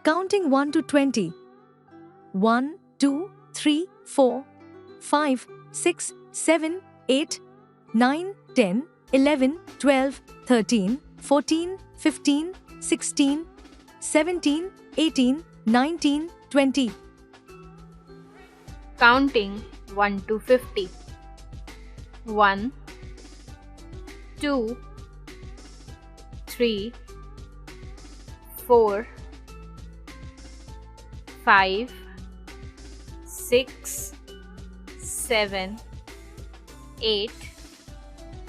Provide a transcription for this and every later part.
Counting 1 to 20. 1, 2, 3, 4, 5, 6, 7, 8, 9, 10, 11, 12, 13, 14, 15, 16, 17, 18, 19, 20. Counting 1 to 50. 1, 2, 3, 4, 5, 6, 7, 8,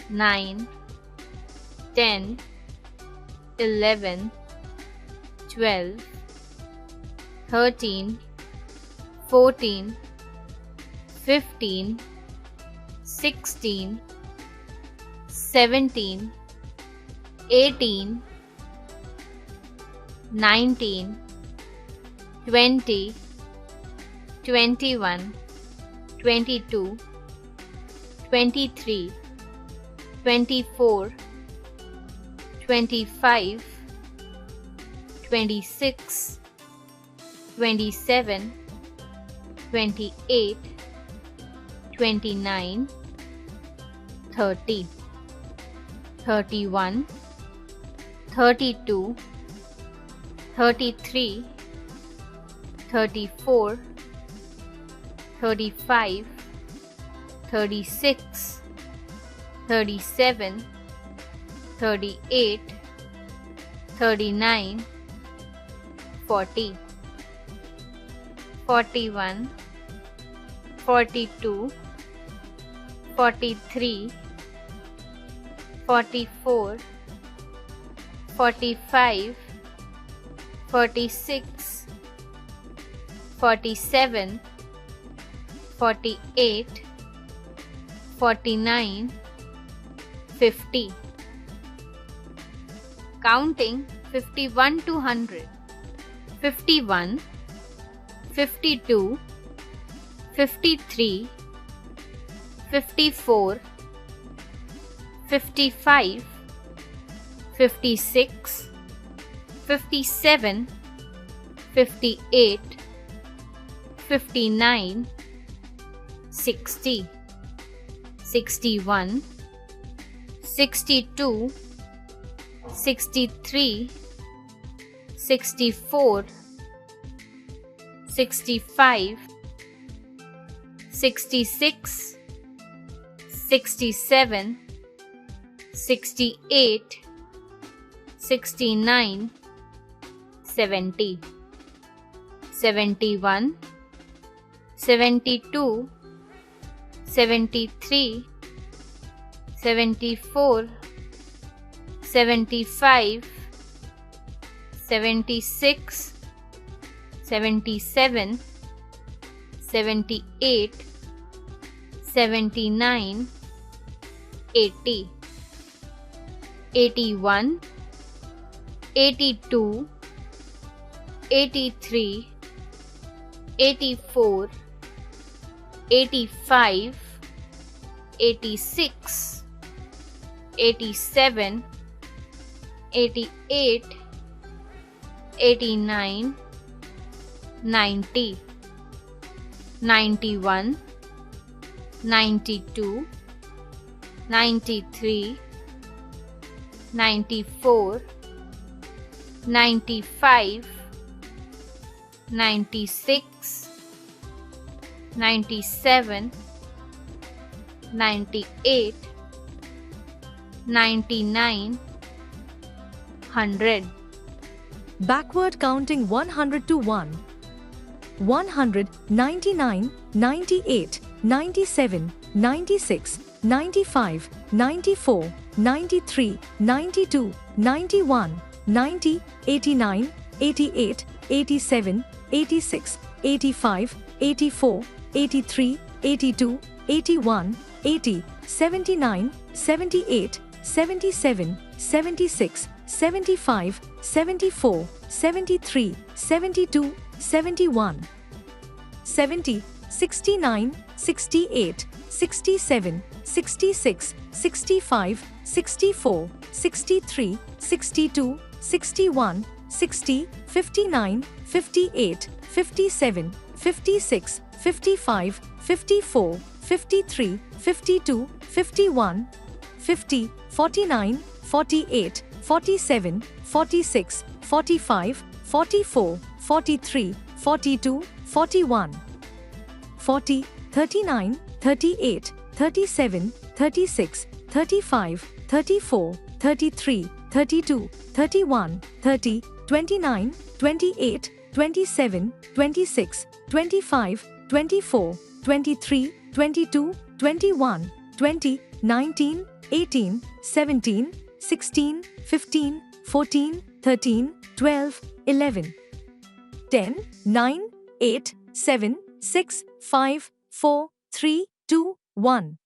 9, 10, 11, 12, 13, 14, 15, 16, 17, 18, 19, 20, 21, 22, 23, 24, 25, 26, 27, 28, 29, 30, 31, 32, 33, 34, 35, 36, 37, 38, 39, 40, 41, 42, 43, 44, 45, 46, 47, 48, 49, 50. Counting 51 to 100. 51, 52, 53, 54, 55, 56, 57, 58, 59, 60, 61, 62, 63, 64, 65, 66, 67, 68, 69, 70, 71, 72, 73, 74, 75, 76, 77, 78, 79, 80, 81, 82, 83, 84, 85, 86, 87, 88, 89, 90, 91, 92, 93, 94, 95, 96, 97, 98, 99, 100. Backward counting 100 to 1. 100, 99, 98, 97, 96, 95, 94, 93, 92, 91, 90, 89, 88, 87, 86, 85, 84, 83, 82, 81, 80, 79, 78, 77, 76, 75, 74, 73, 72, 71, 70, 69, 68, 67, 66, 65, 64, 63, 62, 61, 60, 59, 58, 57, 56, 55, 54, 53, 52, 51, 50, 49, 48, 47, 46, 45, 44, 43, 42, 41, 40, 39, 38, 37, 36, 35, 34, 33, 32, 31, 30, 29, 28, 27, 26, 25, 24, 23, 22, 21, 20, 19, 18, 17, 16, 15, 14, 13, 12, 11, 10, 9, 8, 7, 6, 5, 4, 3, 2, 1.